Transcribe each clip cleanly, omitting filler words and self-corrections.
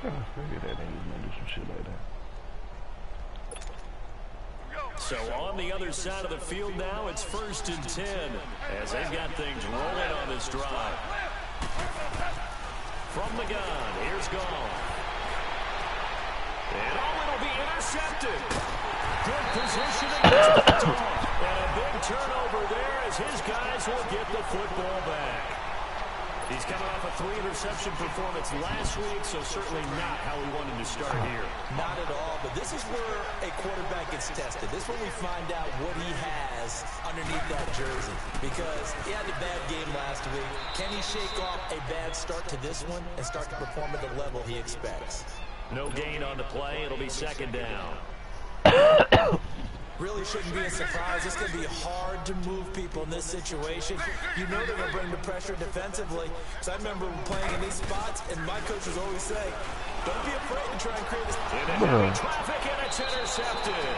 I figured that nigga was gonna do some shit like that. So on the other side of the field now, it's 1st and 10 as they've got things rolling on this drive. From the gun, here's Gall. And it'll be intercepted. Good positioning. And a big turnover there as his guys will get the football back. He's coming off a 3-interception performance last week, so certainly not how we wanted to start here. Not at all, but this is where a quarterback gets tested. This is when we find out what he has underneath that jersey. Because he had a bad game last week. Can he shake off a bad start to this one and start to perform at the level he expects? No gain on the play. It'll be 2nd down. Really shouldn't be a surprise. It's going to be hard to move people in this situation. You know they're going to bring the pressure defensively. So I remember playing in these spots, and my coaches always say, don't be afraid to try and create a... Traffic, and it's intercepted.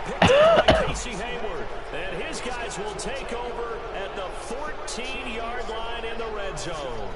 Picked up by Casey Hayward. And his guys will take over at the 14-yard line in the red zone.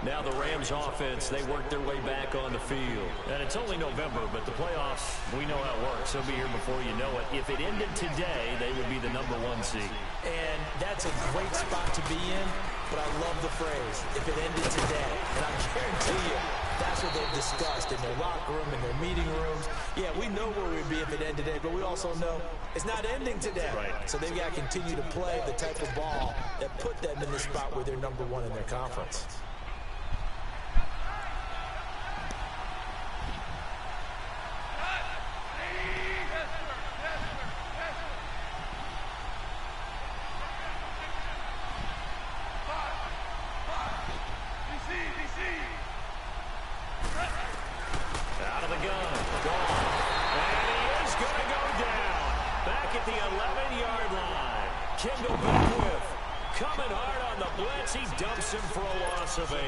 Now the Rams offense, they work their way back on the field. And it's only November, but the playoffs, we know how it works. They'll be here before you know it. If it ended today, they would be the #1 seed. And that's a great spot to be in, but I love the phrase, if it ended today. And I guarantee you, that's what they've discussed in their locker room, in their meeting rooms. Yeah, we know where we'd be if it ended today, but we also know it's not ending today. Right. So they've got to continue to play the type of ball that put them in the spot where they're #1 in their conference. Coming hard on the blitz. He dumps him for a loss of 8.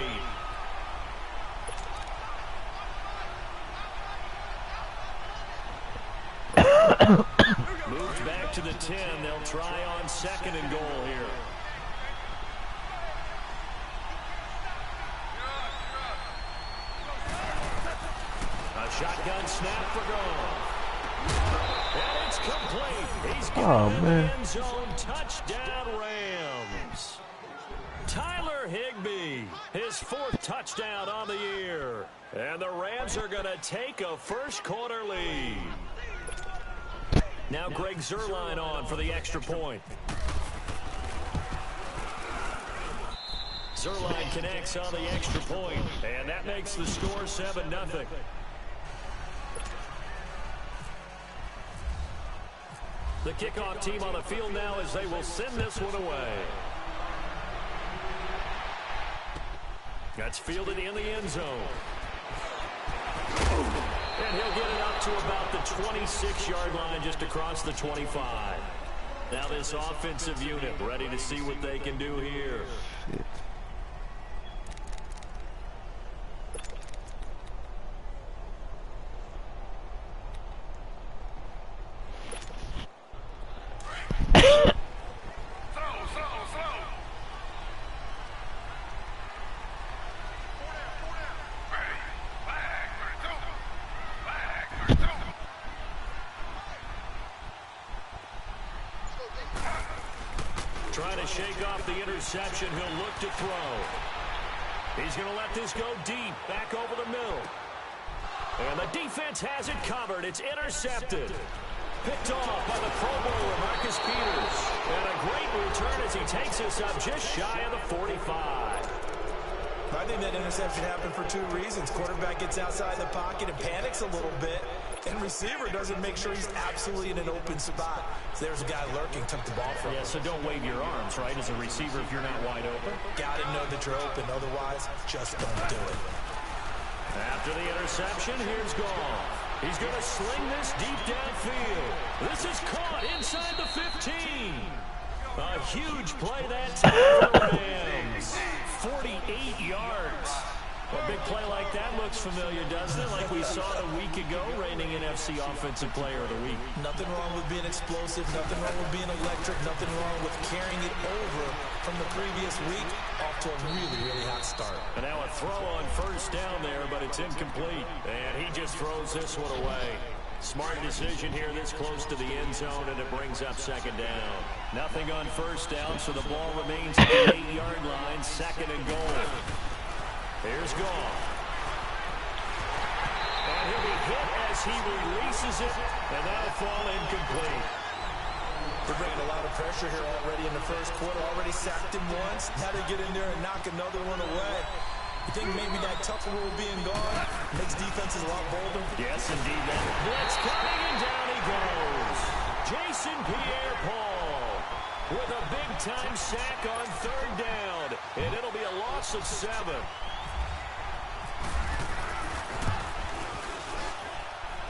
Moved back to the 10. They'll try on 2nd and goal here. A shotgun snap for goal. And it's complete. He's got in the end zone. Touchdown, Rams. Tyler Higbee, his 4th touchdown on the year. And the Rams are going to take a first-quarter lead. Now Greg Zuerlein on for the extra point. Zuerlein connects on the extra point, and that makes the score 7-0. The kickoff team on the field now as they will send this one away. That's fielded in the end zone. And he'll get it up to about the 26-yard line, just across the 25. Now this offensive unit ready to see what they can do here. Shit. Trying to shake off the interception. He'll look to throw. He's going to let this go deep, back over the middle. And the defense has it covered. It's intercepted. Picked off by the Pro Bowler, Marcus Peters. And a great return as he takes us up just shy of the 45. I think that interception happened for 2 reasons. Quarterback gets outside the pocket and panics a little bit. And receiver doesn't make sure he's absolutely in an open spot. So there's a guy lurking, took the ball from him. Yeah, so don't wave your arms, right, as a receiver if you're not wide open. Got to know that you're open. Otherwise, just don't do it. After the interception, here's Gall. He's going to sling this deep downfield. This is caught inside the 15. A huge play that time for the Rams. 48 yards. A big play like that looks looks familiar, doesn't it? Like we saw a week ago, reigning NFC Offensive Player of the Week. Nothing wrong with being explosive. Nothing wrong with being electric. Nothing wrong with carrying it over from the previous week off to a really, really hot start. And now a throw on first down there, but it's incomplete. And he just throws this one away. Smart decision here this close to the end zone, and it brings up second down. Nothing on first down, so the ball remains at the 8-yard line, second and goal. Here's Goff. And he'll be hit as he releases it, and that'll fall incomplete. They're bringing a lot of pressure here already in the first quarter. Already sacked him once. Now they get in there and knock another one away. You think maybe that tougher rule being gone makes defenses a lot bolder? Yes, indeed. Blitz coming, and down he goes. Jason Pierre-Paul with a big-time sack on third down, and it'll be a loss of 7.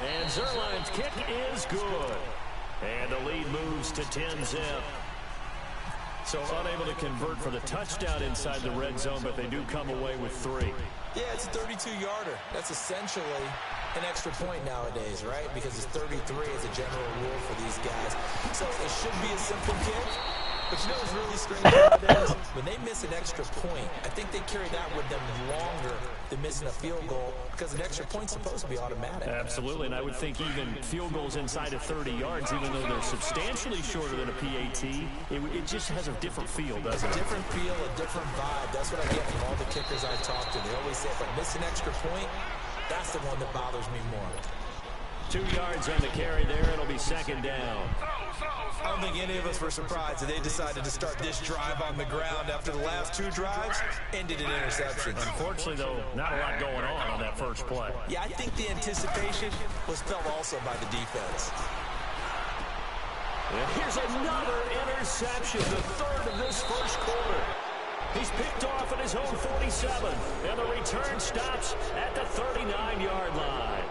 And Zerline's kick is good. And the lead moves to 10-zip. So unable to convert for the touchdown inside the red zone, but they do come away with 3. Yeah, it's a 32-yarder. That's essentially an extra point nowadays, right? Because it's 33 as a general rule for these guys. So it should be a simple kick. But you know what's really strange nowadays? When they miss an extra point, I think they carry that with them longer than missing a field goal, because an extra point's supposed to be automatic. Absolutely, and I would think even field goals inside of 30 yards, even though they're substantially shorter than a PAT, it just has a different feel, doesn't it? A different feel, a different vibe. That's what I get from all the kickers I talk to. They always say, if I miss an extra point, that's the one that bothers me more. 2 yards on the carry there. It'll be second down. I don't think any of us were surprised that they decided to start this drive on the ground after the last 2 drives ended in interceptions. Unfortunately, though, not a lot going on that first play. Yeah, I think the anticipation was felt also by the defense. And here's another interception, the third of this first quarter. He's picked off at his own 47, and the return stops at the 39-yard line.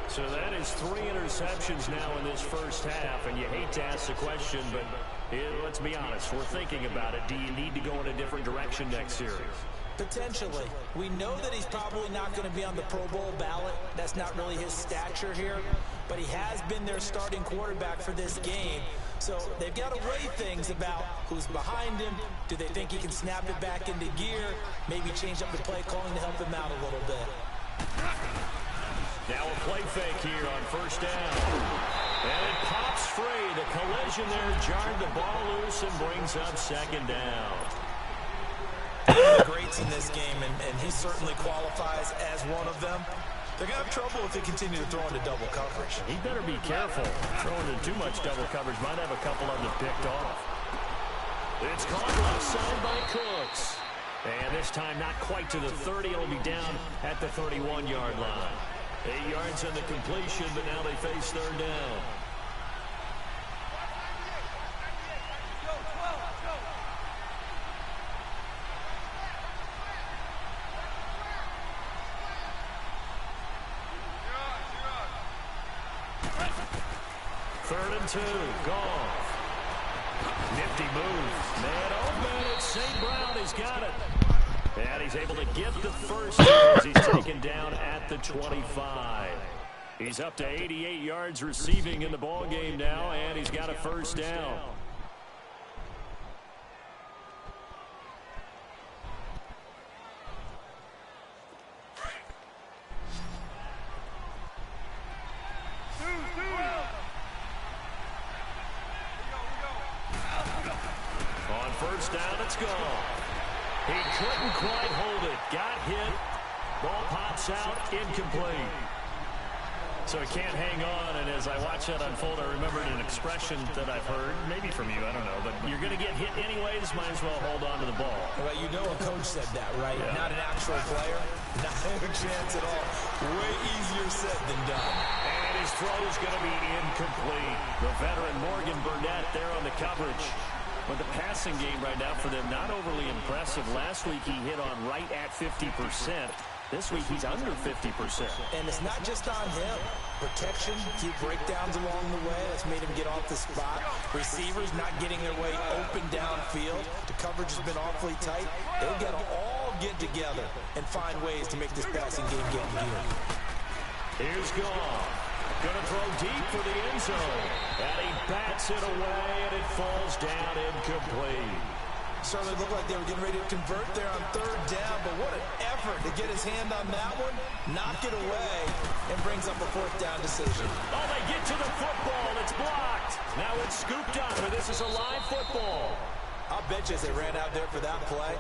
So that is 3 interceptions now in this first half, and you hate to ask the question, but let's be honest, we're thinking about it. Do you need to go in a different direction next series? Potentially. We know that he's probably not going to be on the Pro Bowl ballot. That's not really his stature here, but he has been their starting quarterback for this game. So they've got to weigh things about who's behind him. Do they think he can snap it back into gear? Maybe change up the play calling to help him out a little bit. Now a play fake here on first down. And it pops free. The collision there jarred the ball loose and brings up second down. The greats in this game, and he certainly qualifies as one of them. They're going to have trouble if they continue to throw into double coverage. He better be careful. Throwing into too much double coverage might have a couple of them picked off. It's caught left side by Cooks. And this time not quite to the 30. It'll be down at the 31-yard line. 8 yards on the completion, but now they face third down. Third and 2, Goff. Nifty move. Man, oh man, it's St. Brown. He's got it. And he's able to get the first as he's taken down at the 25. He's up to 88 yards receiving in the ball game now, and he's got a first down. On first down, it's gone. He couldn't quite hold it. Got hit. Ball pops out. Incomplete. So he can't hang on, and as I watch that unfold, I remembered an expression that I've heard, maybe from you, I don't know, but you're going to get hit anyways, might as well hold on to the ball. Well, you know a coach said that, right? Yeah. Not an actual player. Not a chance at all. Way easier said than done. And his throw is going to be incomplete. The veteran Morgan Burnett there on the coverage. But the passing game right now for them, not overly impressive. Last week he hit on right at 50%. This week he's under 50%. And it's not just on him. Protection, few breakdowns along the way. That's made him get off the spot. Receivers not getting their way open downfield. The coverage has been awfully tight. They've got all all get together and find ways to make this passing game get in gear. Here's Goff. Gonna throw deep for the end zone. And he bats it away, and it falls down incomplete. Certainly looked like they were getting ready to convert there on third down, but what an effort to get his hand on that one, knock it away, and brings up a fourth down decision. Oh, they get to the football. It's blocked. Now it's scooped up, and this is a live football. I'll bet you as they ran out there for that play,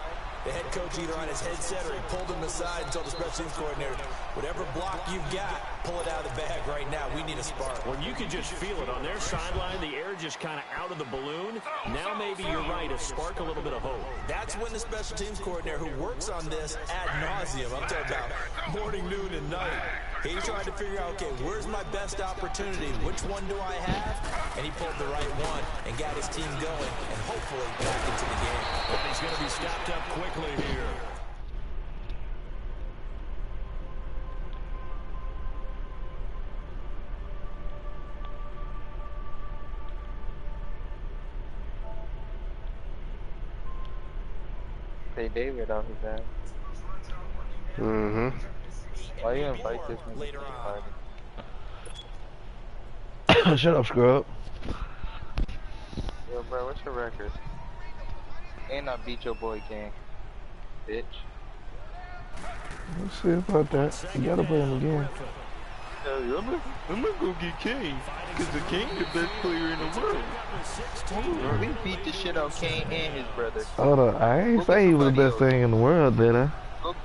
the head coach either on his headset or he pulled him aside and told the special teams coordinator, whatever block you've got, pull it out of the bag right now. We need a spark. Well, you can just feel it on their sideline. The air just kind of out of the balloon. Now maybe you're right, a spark, a little bit of hope. That's when the special teams coordinator who works on this ad nauseum, I'm talking about morning, noon, and night, he's trying to figure out, okay, where's my best opportunity? Which one do I have? And he pulled the right one and got his team going and hopefully back into the game. But he's going to be stopped up quickly here. Say David off his ass. Why you invite this nigga Later to the on. party? Shut up, scrub. Yo, bro, what's your record? And I beat your boy King, bitch. Let's see about that. You gotta play him again. I'm gonna go get King, cause the King the best player in the world. We beat the shit out Kane and his brother. Hold on, I ain't say he was the best thing in the world, did I?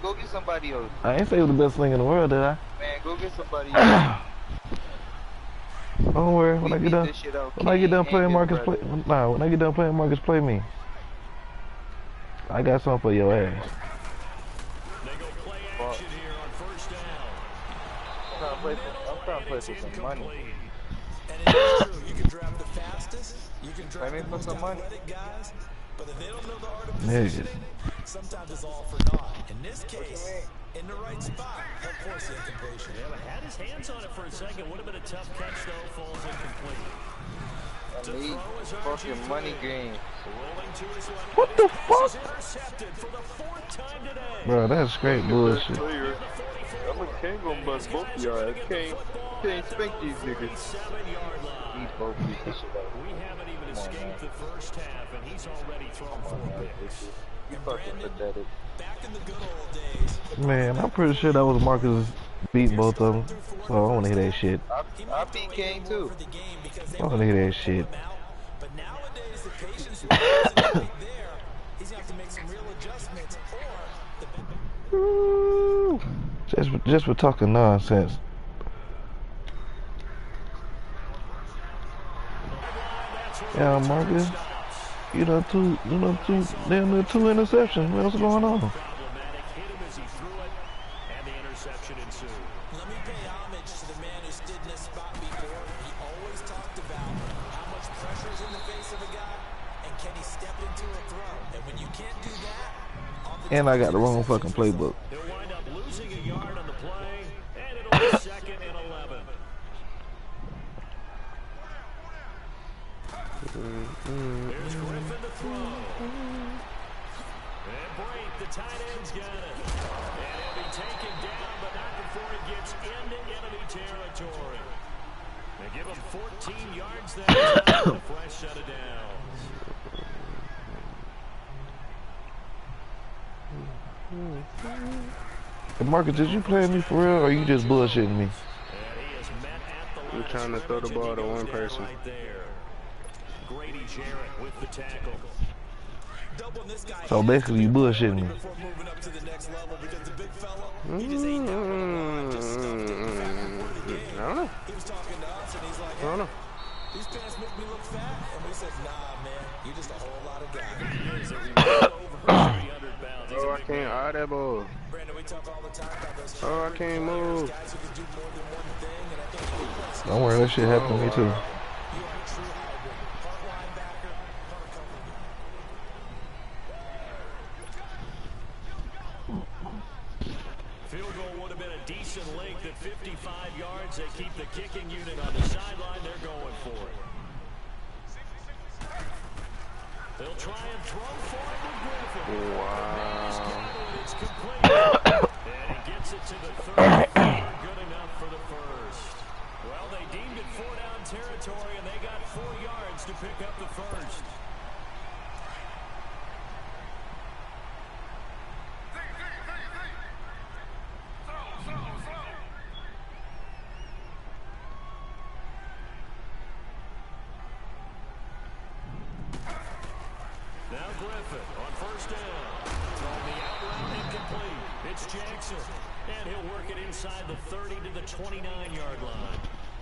Go get somebody else. I ain't say he was the best thing in the world, did I? Man, go get somebody else. Don't worry, when I get done, when I get done playing Marcus, play. Nah, when I get done playing Marcus, play me. I got something for your ass. They go play action here on first down. I'm trying to play for some money. And it is true, you can draft the fastest, you can draft Play me the for most some money. athletic guys, but if they don't know the art of Nigga. positioning, sometimes it's all for naught. In this case, in the right spot, help force the incompletion. Yeah, but had his hands on it for a second. Would have been a tough catch, though. Falls incomplete. I need fucking money game. Rolling to his left. What the fuck? This is intercepted for the fourth time today. Bro, that's straight bullshit. I'm a King gonna bust both of y'all. Can't spank these niggas. 7-yard line. These both beat the shit out. We haven't even escaped the first half, and he's already thrown 4 picks. You fucking pathetic. Back in the good old days, Man, I'm pretty sure that was Marcus beat both of them. So I don't wanna hear that shit. I beat Kane too. for the game because they I don't wanna hear that shit. but nowadays the patience isn't quite there. He's gonna have to make some real adjustments or the Ooh. Just for talking nonsense. Yeah, Marcus. You know, two interceptions. What's going on? Problematic. Hit him as he threw it, and the interception ensued. Let me pay homage to the man who stood in this spot before. He always talked about how much pressure is in the face of a guy, and can he step into a throw? And when you can't do that, And I got the wrong fucking playbook. He'll wind up losing a yard on the play, and it'll be 2nd and 11. There's Griffin to throw. And Brake, the tight end's got it. And he'll be taken down, but not before he gets into enemy territory. They give him 14 yards there. A fresh set of downs. Hey, Marcus, did you play me for real, or you just bullshitting me? And he is met at the line. You're trying to throw the ball to one person. Right there. Grady Jarrett with the tackle. doubling this guy So basically, you bullshitting me. before moving up to the next level because the big fella, he just ain't that one. Just stuffed it. In fact, before the game, I don't know. he was talking to us and he's like, I don't know. these pants make me look fat. And we said, nah, man, you're just a whole lot of guy. Oh, I can't that ball. Brandon, we talk all the time about those Oh, I can't move. guys who can do more than one thing. And I think Don't worry, that shit happened to me too. you are a true hybrid. Part linebacker, part company. Field goal would have been a decent length at 55 yards. They keep the kicking unit on the sideline. They're going for it. They'll try and throw for it to Griffin. Wow. He's got it. It's Griffin on first down. Throwing the out route incomplete. It's Jackson. And he'll work it inside the 30 to the 29-yard line.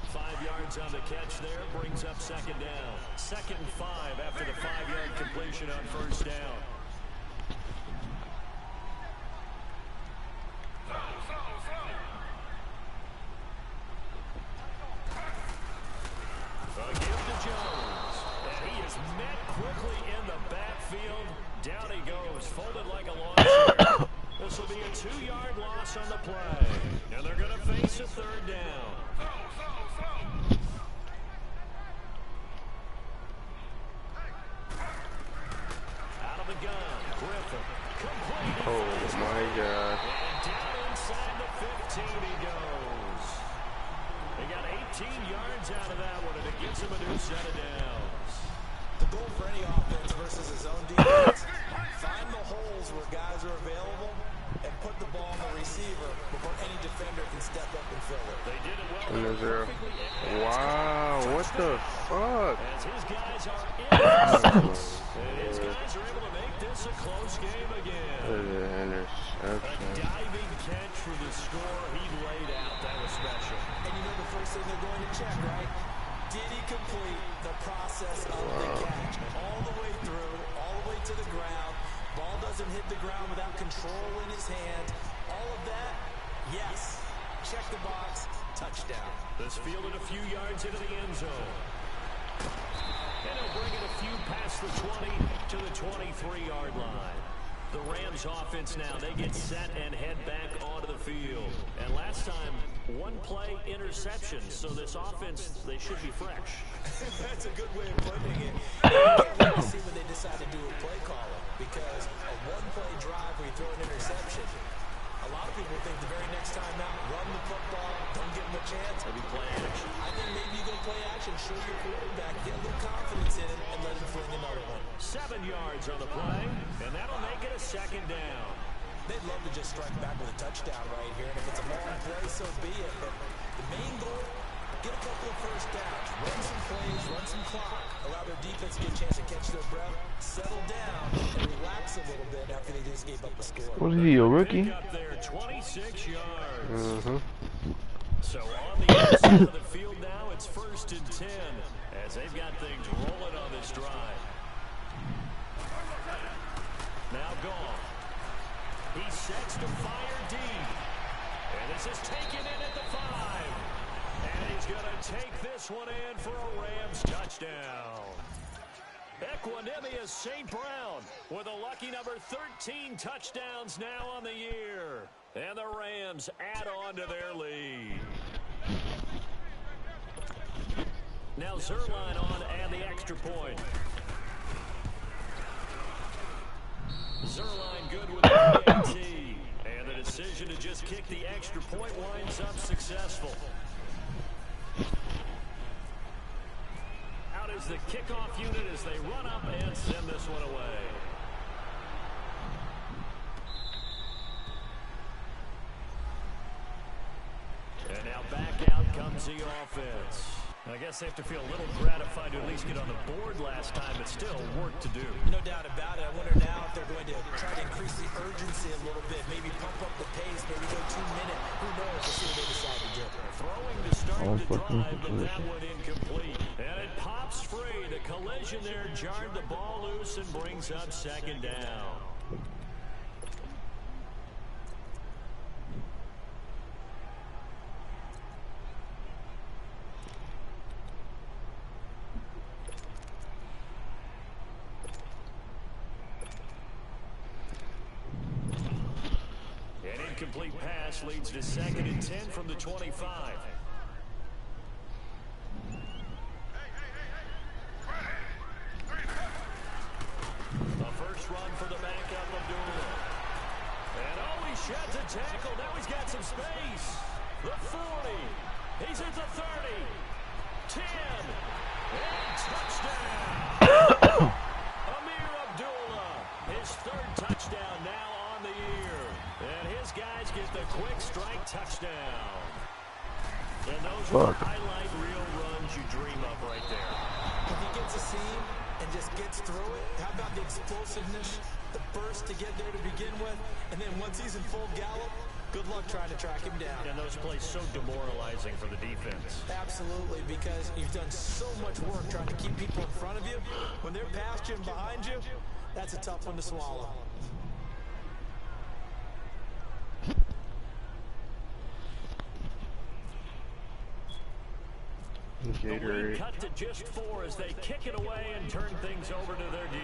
5 yards on the catch there, brings up second down. 2nd and 5 after the 5-yard completion on first down. A give to Jones. And he is met quickly in the backfield. Down he goes, folded like a lawn chair. This will be a 2-yard loss on the play. And they're going to face a 3rd down. Out of the gun, Griffin. Complete. Oh my God. And down inside the 15 he goes. They got 18 yards out of that one, and it gives him a new set of downs. The goal for any offense versus his own defense, find the holes where guys are available and put the ball on the receiver before any defender can step up and fill it. They did it well. And there's zero. Wow, what the fuck? As his guys are in his guys are able to make this a close game again. A diving catch for the score. He laid out. That was special. And you know the first thing they're going to check, right? Did he complete the process of the catch? All the way through, all the way to the ground. Ball doesn't hit the ground without control in his hand. All of that, yes. Check the box, touchdown. This fielded a few yards into the end zone. And he'll bring it a few past the 20 to the 23-yard line. The Rams offense now, they get set and head back onto the field. And last time, 1-play interception. So this offense, they should be fresh. That's a good way of putting it. You can't wait to see when they decide to do a play caller. Because a 1-play drive where you throw an interception, a lot of people think the very next time out, run the football, don't give him a chance. Maybe play action. I think maybe you go play action, show your quarterback, get a little confidence in him, and let him fling another one. 7 yards on the play, and that'll make it a 2nd down. They'd love to just strike back with a touchdown right here, and if it's a long play, so be it. But the main goal, get a couple of first downs, run some plays, run some clock, allow their defense to get a chance to catch their breath, settle down, and relax a little bit after they just gave up a score. What is he, a rookie? Up there, 26 yards. Mm-hmm. So on the inside of the field now, it's 1st and 10 as they've got things rolling on this drive. Now gone. He sets to fire deep. And this is taken in at the 5. And he's going to take this one in for a Rams touchdown. Equanimous St. Brown with a lucky number 13 touchdowns now on the year. And the Rams add on to their lead. Now Zerline on and the extra point. Zerline good with the PAT. And the decision to just kick the extra point winds up successful. Out is the kickoff unit as they run up and send this one away. And now back out comes the offense. I guess they have to feel a little gratified to at least get on the board last time, but still work to do. No doubt about it. I wonder now if they're going to try to increase the urgency a little bit, maybe pump up the pace, maybe go 2-minute. Who knows? We'll see what they decide to do. Throwing to start the drive, but that one incomplete. And it pops free. The collision there jarred the ball loose and brings up 2nd down. Complete pass leads to 2nd and 10 from the 25. The first run for the backup of Abdullah. And oh, he sheds a tackle. Now he's got some space. The 40. He's at the 30. 10. And touchdown. Amir Abdullah. His 3rd touchdown now on the year. And his guys get the quick strike touchdown. And those are the highlight reel runs you dream of right there. If he gets a seam, and just gets through it. How about the explosiveness, the burst to get there to begin with, and then once he's in full gallop, good luck trying to track him down. And those plays so demoralizing for the defense. Absolutely, because you've done so much work trying to keep people in front of you. When they're past you and behind you, that's a tough one to swallow. The lead cut to just 4 as they kick it away and turn things over to their D.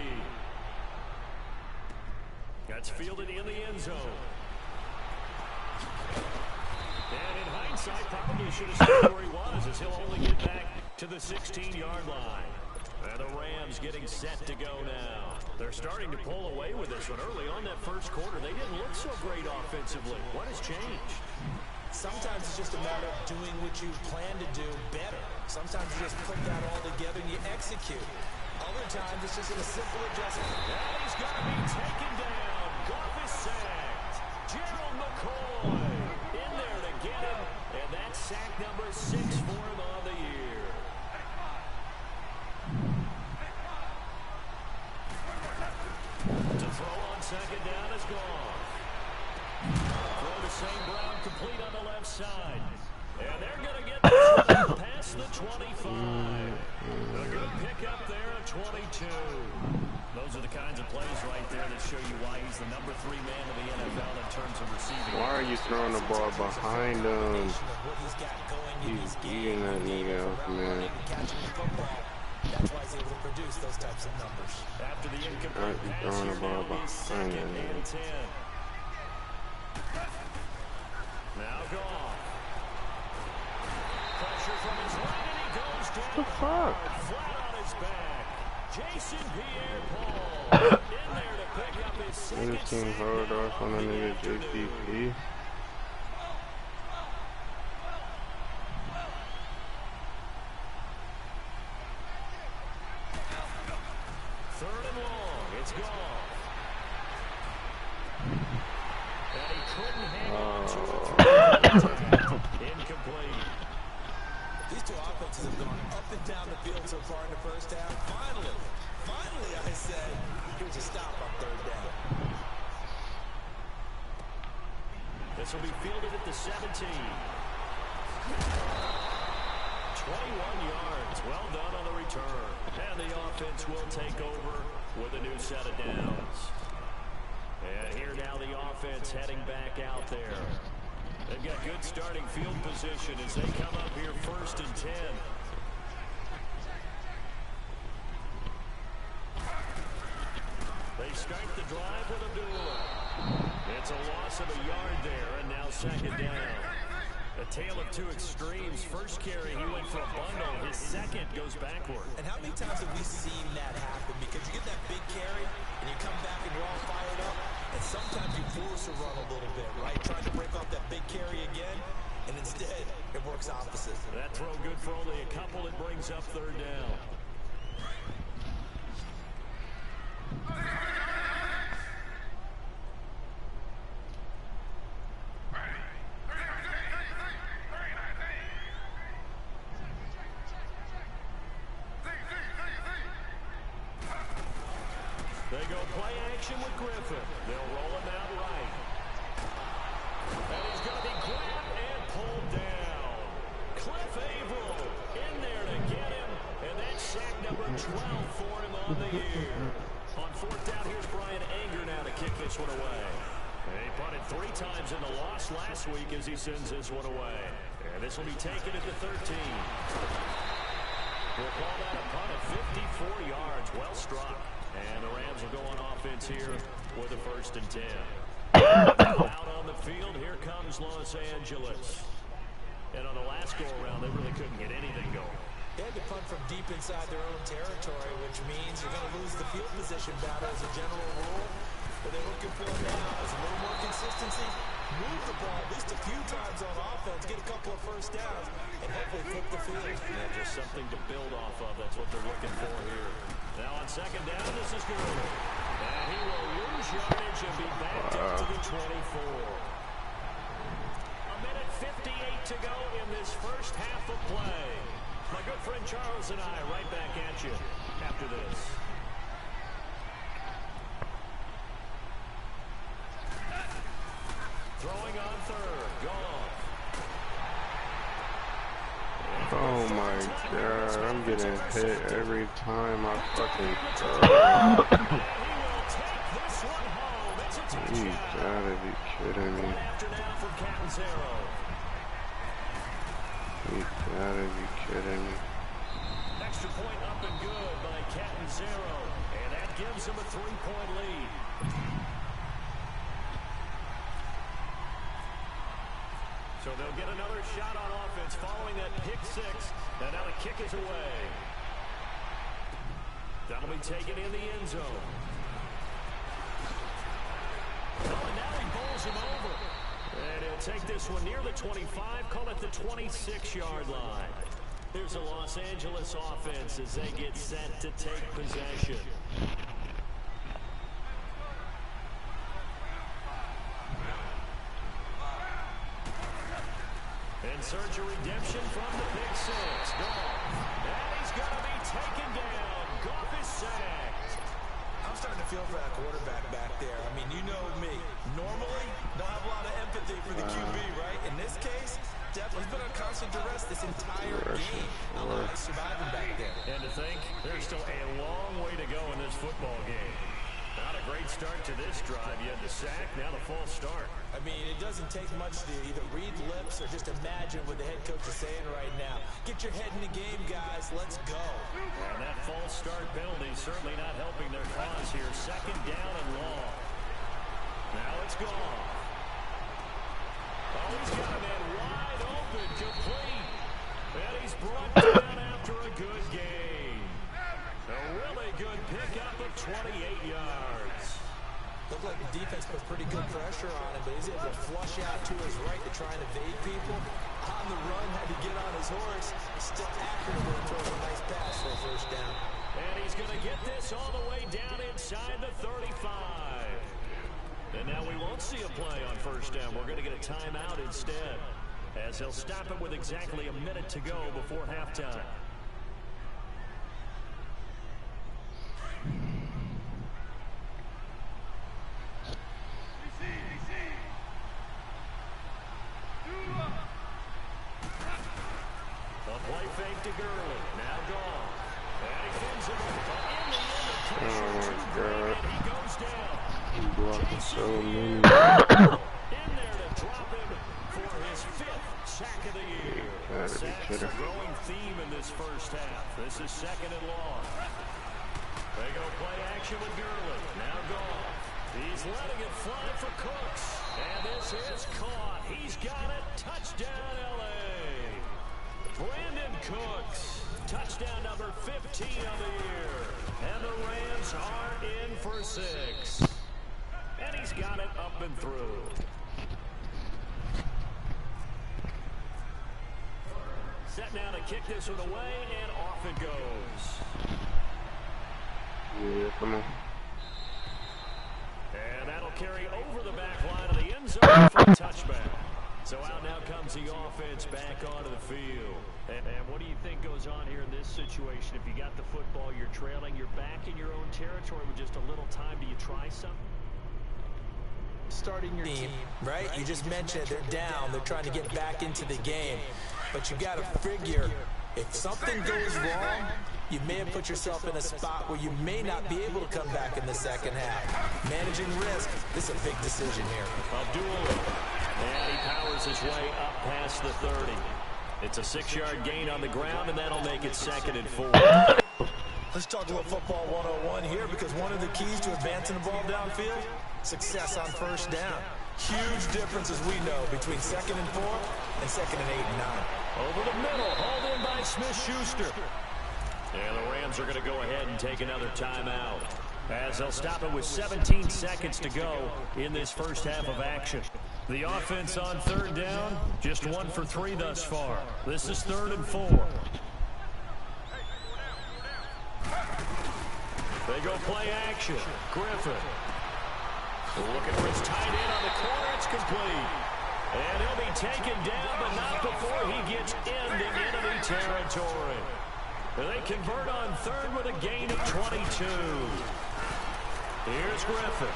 That's fielded in the end zone. And in hindsight, probably should have stayed where he was, as he'll only get back to the 16-yard line. And the Rams getting set to go now. They're starting to pull away with this one. Early on that first quarter, they didn't look so great offensively. What has changed? Sometimes it's just a matter of doing what you plan to do better. Sometimes you just put that all together and you execute. Other times it's just a simple adjustment. And he's going to be taken down. Goff is sacked. Gerald McCoy in there to get him. And that's sack number 6 for him on the year. To throw on second down is gone. Throw to St. Brown, complete on the left side. And they're going to get this one past the 25. A good pickup there at 22. Those are the kinds of plays right there that show you why he's the number 3 man in the NFL in terms of receiving. Why are you throwing the ball behind him? He's eating that nigga up, man. That's why he's able to produce those types of numbers. After the incomplete pass, throwing the ball now he's behind second him. and 10. Now gone. Pressure from his right, and he goes down. What the fuck? Flat on his back. Jason Pierre-Paul in there to pick up his second This team sack hard now off on the in the nigga afternoon. JPP. Third and long. It's gone. And he couldn't hang on to it. Incomplete. These two offenses have gone up and down the field so far in the first half. Finally, I said, here's a stop on third down. This will be fielded at the 17. 21 yards. Well done on the return. And the offense will take over with a new set of downs. And here now the offense heading back out there. They've got good starting field position as they come up here first and 10. They start the drive with Abdullah. It's a loss of a yard there, and now second down. A tale of two extremes. First carry, he went for a bundle. His second goes backward. And how many times have we seen that happen? Because you get that big carry, and you come back and you're all fired up, and sometimes you force a run a little bit, right? Trying to break off that big carry again, and instead, it works opposite. That throw good for only a couple. It brings up third down. They go play action with Griffin. They'll roll him out right. And he's going to be grabbed and pulled down. Cliff Averill in there to get him. And that's sack number 12 for him on the year. On fourth down, here's Brian Anger now to kick this one away. And he punted 3 times in the loss last week as he sends this one away. And this will be taken at the 13. We'll call that a punt of 54 yards. Well struck. And the Rams will go on offense here with a first and 10. Out on the field, here comes Los Angeles. And on the last go-around, they really couldn't get anything going. They had to punt from deep inside their own territory, which means you're going to lose the field position battle as a general rule. What they're looking for now is a little more consistency, move the ball at least a few times on offense, get a couple of first downs, and hopefully flip the field. Yeah, just something to build off of. That's what they're looking for here. Now on second down, this is good. And he will lose yardage and be backed up to the 24. A minute 58 to go in this first half of play. My good friend Charles and I right back at you after this. Throwing on third. Gone. Oh my god, I'm getting hit every time I fucking throw. You gotta be kidding me. You gotta be kidding me. Extra point up and good by Catanzaro, and that gives him a 3-point lead. So they'll get another shot on offense following that pick six, and now the kick is away. That'll be taken in the end zone. Oh, and now he bowls him over. And he'll take this one near the 25, call it the 26-yard line. Here's the Los Angeles offense as they get set to take possession. And search a redemption from the pick six. Goff. And he's going to be taken down. Goff is sacked. I'm starting to feel for that quarterback back there. I mean, you know me. Normally, don't have a lot of empathy for the QB, right? In this case, definitely been on constant duress this entire game. I don't know how he's surviving back there. And to think, there's still a long way to go in this football game. Not a great start to this drive. You had the sack, now the false start. I mean, it doesn't take much to either read lips or just imagine what the head coach is saying right now. Get your head in the game, guys. Let's go. And that false start penalty certainly not helping their cause here. Second down and long. Now it's gone. Oh, he's got a man wide open, complete. And he's brought down after a good game. A really good pickup of 28 yards. Looked like the defense put pretty good pressure on him, but he's able to flush out to his right to try and evade people. On the run, had to get on his horse. Still accurate to throw a nice pass for a first down. And he's going to get this all the way down inside the 35. And now we won't see a play on first down. We're going to get a timeout instead, as he'll stop it with exactly a minute to go before halftime. To Gurley, now gone. And he fins it. But in the end, the pressure he goes down. He blocked so many. In there to drop him for his 5th sack of the year. Sacks a growing theme in this first half. This is second and long. They go play action with Gurley. Now gone. He's letting it fly for Cooks. And this is caught. He's got it. Touchdown, L.A. Brandon Cooks, touchdown number 15 of the year. And the Rams are in for 6. And he's got it up and through. Set now to kick this one away, and off it goes. Yeah, come on. And that'll carry over the back line of the end zone for a touchback. So out now comes the offense back onto the field. And what do you think goes on here in this situation? If you got the football, you're trailing, you're back in your own territory with just a little time. Do you try something? Starting your team, right? You just mentioned they're down. They're trying to get back into the game. But you got to figure, if something goes wrong, you may have put yourself in a spot where you may not be able to come back in the second half. Managing risk, this is a big decision here. Abdul. And he powers his way up past the 30. It's a 6-yard gain on the ground, and that'll make it 2nd and 4. Let's talk a little football 101 here, because one of the keys to advancing the ball downfield, success on first down. Huge difference, as we know, between 2nd and 4 and 2nd and 8 and 9. Over the middle, hauled in by Smith-Schuster. And the Rams are going to go ahead and take another timeout, as they'll stop it with 17 seconds to go in this first half of action. The offense on 3rd down, just 1 for 3 thus far. This is 3rd and 4. They go play action. Griffin. Looking for his tight end on the corner. It's complete. And he'll be taken down, but not before he gets into enemy territory. They convert on 3rd with a gain of 22. Here's Griffin.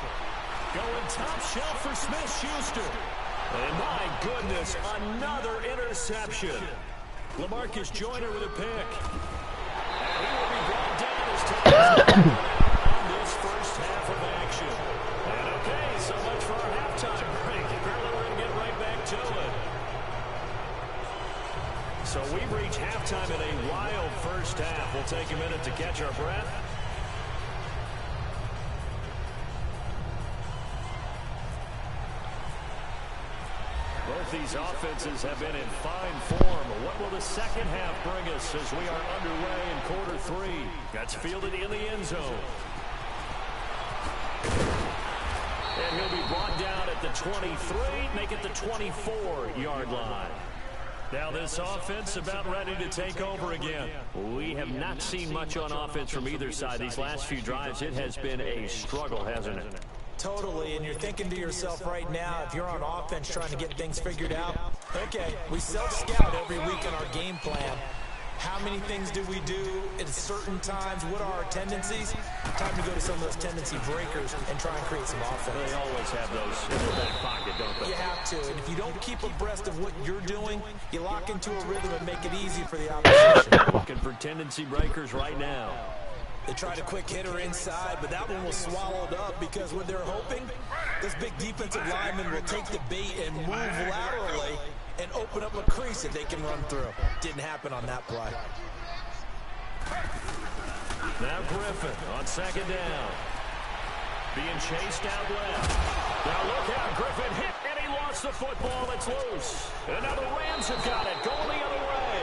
Going top shelf for Smith-Schuster. And my goodness, another interception. LaMarcus Joyner with a pick. And he will be brought down as time on this first half of action. And okay, so much for our halftime break. Apparently we're going to get right back to it. So we've reached halftime in a wild first half. We'll take a minute to catch our breath. Both these offenses have been in fine form. What will the second half bring us as we are underway in quarter three? That's fielded in the end zone. And he'll be brought down at the 23, make it the 24-yard line. Now this offense about ready to take over again. We have not seen much on offense from either side. These last few drives, it has been a struggle, hasn't it? Totally, and you're thinking to yourself right now, if you're on offense trying to get things figured out, okay, we self-scout every week in our game plan. How many things do we do at certain times? What are our tendencies? Time to go to some of those tendency breakers and try and create some offense. They always have those in their back pocket, don't they? You have to, and if you don't keep abreast of what you're doing, you lock into a rhythm and make it easy for the opposition. Looking for tendency breakers right now. They tried a quick hitter inside, but that one was swallowed up because what they're hoping, this big defensive lineman will take the bait and move laterally and open up a crease that they can run through. Didn't happen on that play. Now Griffin on second down. Being chased out left. Now look out, Griffin hit, and he lost the football. It's loose. And now the Rams have got it, going the other way.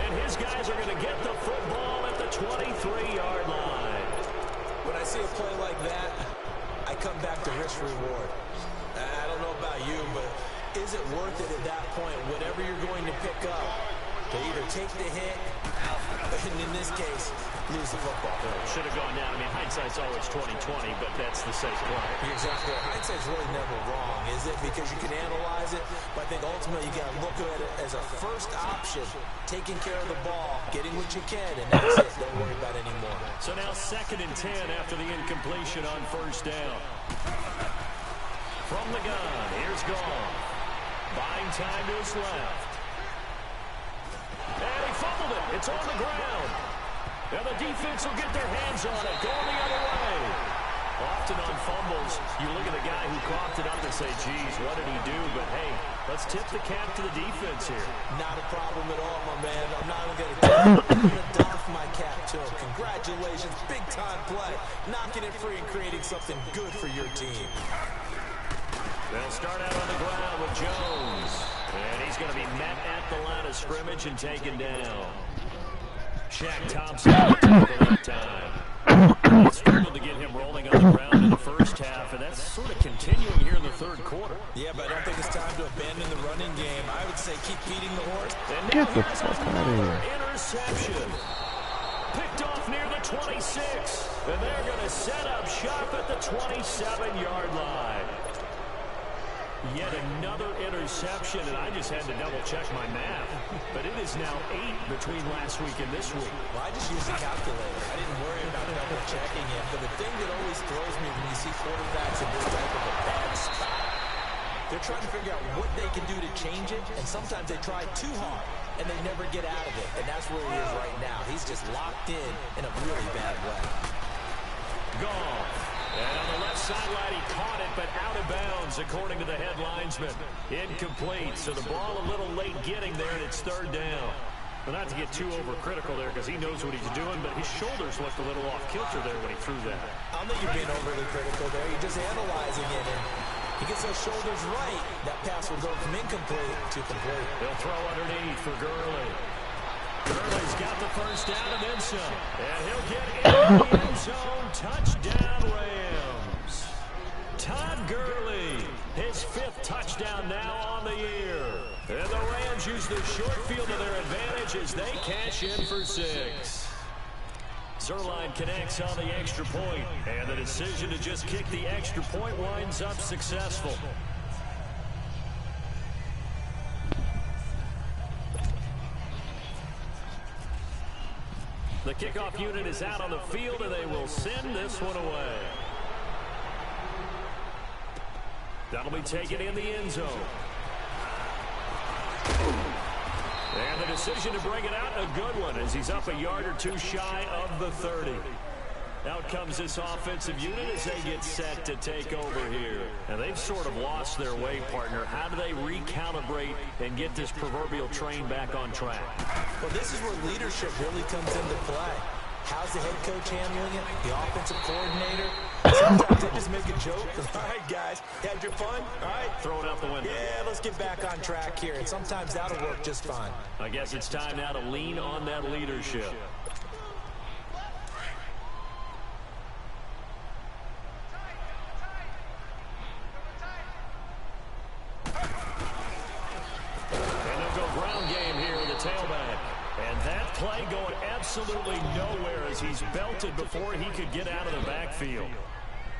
And his guys are going to get the football at the 23-yard line. When I see a play like that, I come back to risk-reward. I don't know about you, but is it worth it at that point, whatever you're going to pick up, to either take the hit, and in this case, lose the football? Should have gone down. I mean, hindsight's always 20/20, but that's the safe play. You're exactly right. Hindsight's really never wrong, is it? Because you can analyze it, but I think ultimately you got to look at it as a first option, taking care of the ball, getting what you can, and that's it. Don't worry about it anymore. So now 2nd and 10 after the incompletion on first down. From the gun, here's Goff. Buying time to his left. And he fumbled it. It's on the ground. And the defense will get their hands on it. Going the other way. Often on fumbles, you look at the guy who coughed it up and say, geez, what did he do? But, hey, let's tip the cap to the defense here. Not a problem at all, my man. I'm not even going to doff my cap to him. Congratulations. Big-time play. Knocking it free and creating something good for your team. They'll start out on the ground with Jones. And he's going to be met at the line of scrimmage and taken down. Shaq Thompson that time. It's struggled to get him rolling on the ground in the first half, and that's sort of continuing here in the third quarter. Yeah, but I don't think it's time to abandon the running game. I would say keep feeding the horse. And now here's another interception. Picked off near the 26. And they're going to set up shop at the 27-yard line. Yet another interception, and I just had to double-check my math. But it is now 8 between last week and this week. Well, I just used a calculator. I didn't worry about double-checking it. But the thing that always throws me when you see quarterbacks in this type of a bad spot, they're trying to figure out what they can do to change it, and sometimes they try too hard, and they never get out of it. And that's where he is right now. He's just locked in a really bad way. Goff. And on the left sideline, he caught it, but out of bounds, according to the head linesman. Incomplete, so the ball a little late getting there, and it's 3rd down. Well, not to get too overcritical there, because he knows what he's doing, but his shoulders looked a little off kilter there when he threw that. I don't think you're being overly critical there. You're just analyzing it, and he gets those shoulders right. That pass will go from incomplete to complete. They'll throw underneath for Gurley. Gurley's got the first down and then some. And he'll get in the end zone. Touchdown, Rams. Todd Gurley, his 5th touchdown now on the year. And the Rams use the short field to their advantage as they cash in for 6. Zerline connects on the extra point, and the decision to just kick the extra point winds up successful. The kickoff unit is out on the field, and they will send this one away. That'll be taken in the end zone. And the decision to bring it out, a good one, as he's up a yard or two shy of the 30. Out comes this offensive unit as they get set to take over here. And they've sort of lost their way, partner. How do they recalibrate and get this proverbial train back on track? Well, this is where leadership really comes into play. How's the head coach handling it? The offensive coordinator? Sometimes they just make a joke. All right, guys, you had your fun? All right. Throw it out the window. Yeah, let's get back on track here. And sometimes that'll work just fine. I guess it's time now to lean on that leadership. Play going absolutely nowhere as he's belted before he could get out of the backfield.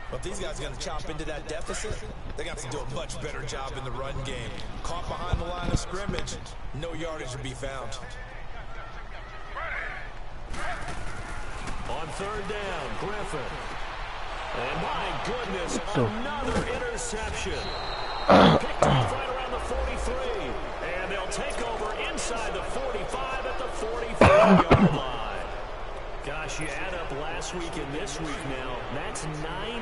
But if these guys are going to chop into that deficit, they're going to have to do a much better job in the run game. Caught behind the line of scrimmage, no yardage to be found. On third down, Griffin. And my goodness, another interception. Picked off right around the 43. And they'll take over inside the 45 at the 45-yard line. Gosh, you add up last week and this week now. That's 9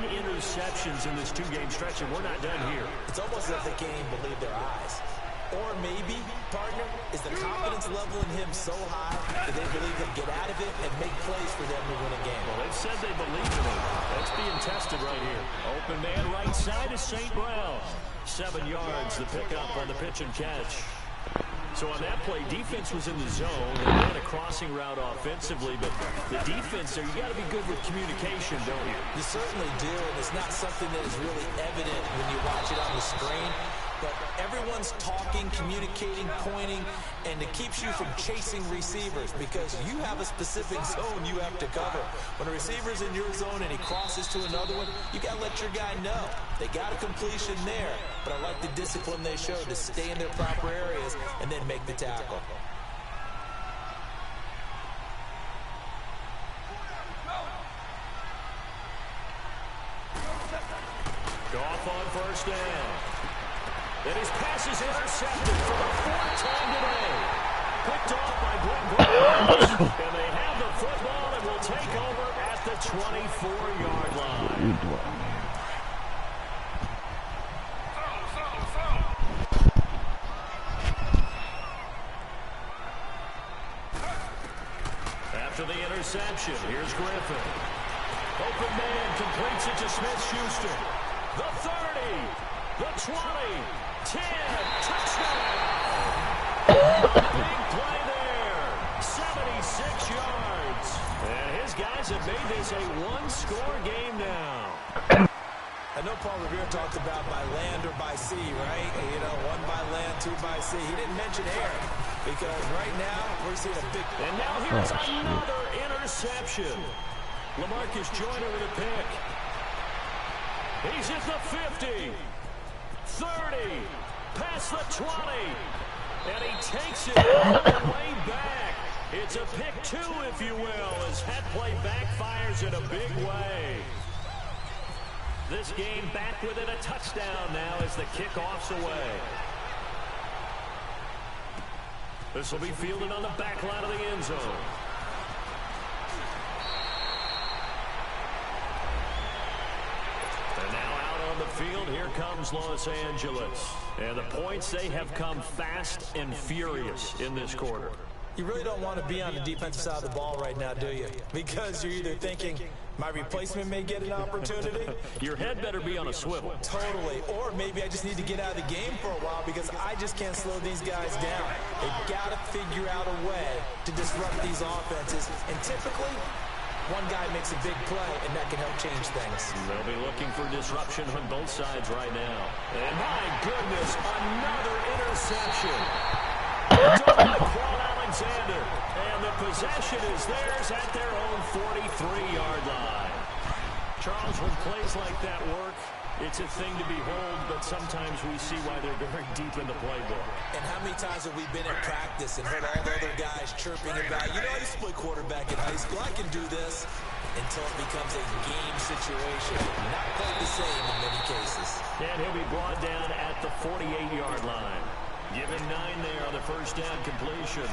interceptions in this two-game stretch, and we're not done here. It's almost as if they can't even believe their eyes. Or maybe, partner, is the confidence level in him so high that they believe they'll get out of it and make plays for them to win a game. Well, they've said they believe in him. That's being tested right here. Open man right side is St. Brown. 7 yards the pickup on the pitch and catch. So on that play, defense was in the zone. They ran a crossing route offensively, but the defense there, you got to be good with communication, don't you? You certainly do, and it's not something that is really evident when you watch it on the screen. But everyone's talking, communicating, pointing, and it keeps you from chasing receivers because you have a specific zone you have to cover. When a receiver's in your zone and he crosses to another one, you got to let your guy know. They got a completion there, but I like the discipline they showed to stay in their proper areas and then make the tackle. Goff on first down. And his pass is intercepted for the 4th time today. Picked off by Glenn Brooks. And they have the football and will take over at the 24-yard line. After the interception, here's Griffin. Open man completes it to Smith-Schuster. The 30, the 20, 10, touchdown! Big play there, 76 yards. And his guys have made this a one-score game now. I know Paul Revere talked about by land or by sea, right? You know, 1 by land, 2 by sea. He didn't mention air because right now we're seeing a big... And now here's another interception. LaMarcus Joyner with a pick. He's at the 50, 30, past the 20, and he takes it all the way back. It's a pick 2, if you will, as that play backfires in a big way. This game back within a touchdown now as the kickoff's away. This will be fielded on the back line of the end zone. And now out on the field, here comes Los Angeles. And the points, they have come fast and furious in this quarter. You really don't want to be on the defensive side of the ball right now, do you? Because you're either thinking, my replacement may get an opportunity. Your head better be on a swivel. Totally. Or maybe I just need to get out of the game for a while because I just can't slow these guys down. They've got to figure out a way to disrupt these offenses. And typically, one guy makes a big play, and that can help change things. They'll be looking for disruption on both sides right now. And my goodness, another interception. Alexander, and the possession is theirs at their own 43-yard line. Charles, when plays like that work, it's a thing to behold, but sometimes we see why they're very deep in the playbook. And how many times have we been in practice and heard all the other guys chirping about, you know, I used to play quarterback in high school, I can do this, until it becomes a game situation. Not quite the same in many cases. And he'll be brought down at the 48-yard line. Give him 9 there on the first down completion.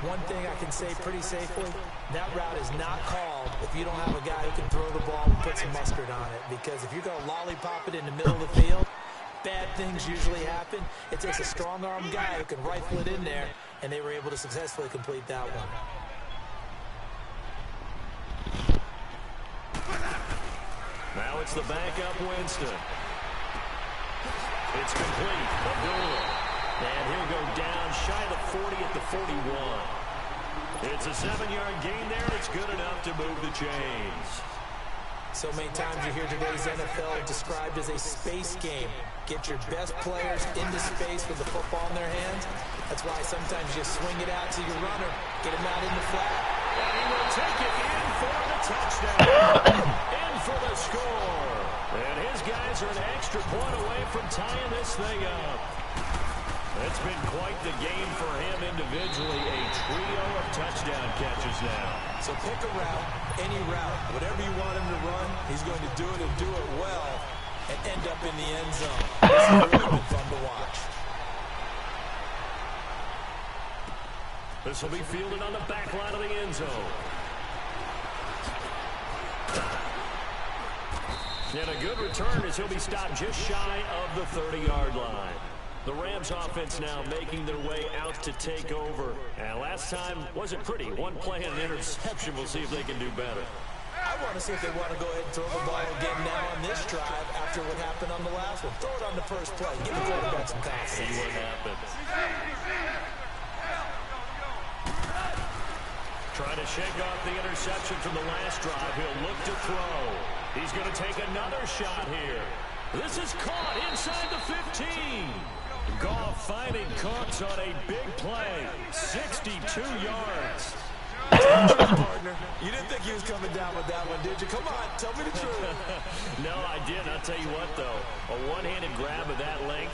One thing I can say pretty safely, that route is not called if you don't have a guy who can throw the ball and put some mustard on it. Because if you're going to lollipop it in the middle of the field, bad things usually happen. It takes a strong-arm guy who can rifle it in there, and they were able to successfully complete that one. Now it's the backup Winston. It's complete. Abdullah. And he'll go down shy of the 40 at the 41. It's a 7-yard gain there. It's good enough to move the chains. So many times you hear today's NFL described as a space game. Get your best players into space with the football in their hands. That's why sometimes you swing it out to your runner, get him out in the flat. And he will take it in for the touchdown. In for the score. And his guys are an extra point away from tying this thing up. It's been quite the game for him individually. A trio of touchdown catches now. So pick a route, any route, whatever you want him to run, he's going to do it and do it well and end up in the end zone. This has really been fun to watch. This will be fielded on the back line of the end zone. And a good return as he'll be stopped just shy of the 30-yard line. The Rams offense now making their way out to take over. And last time wasn't pretty. One play and an interception. We'll see if they can do better. I want to see if they want to go ahead and throw the ball again now on this drive after what happened on the last one. Throw it on the first play. Give the quarterback some confidence. See what happens. Trying to shake off the interception from the last drive. He'll look to throw. He's going to take another shot here. This is caught inside the 15. Goff finding Cooks on a big play. 62 yards. Partner, you didn't think he was coming down with that one, did you? Come on, tell me the truth. No, I didn't. I'll tell you what, though. A one-handed grab of that length.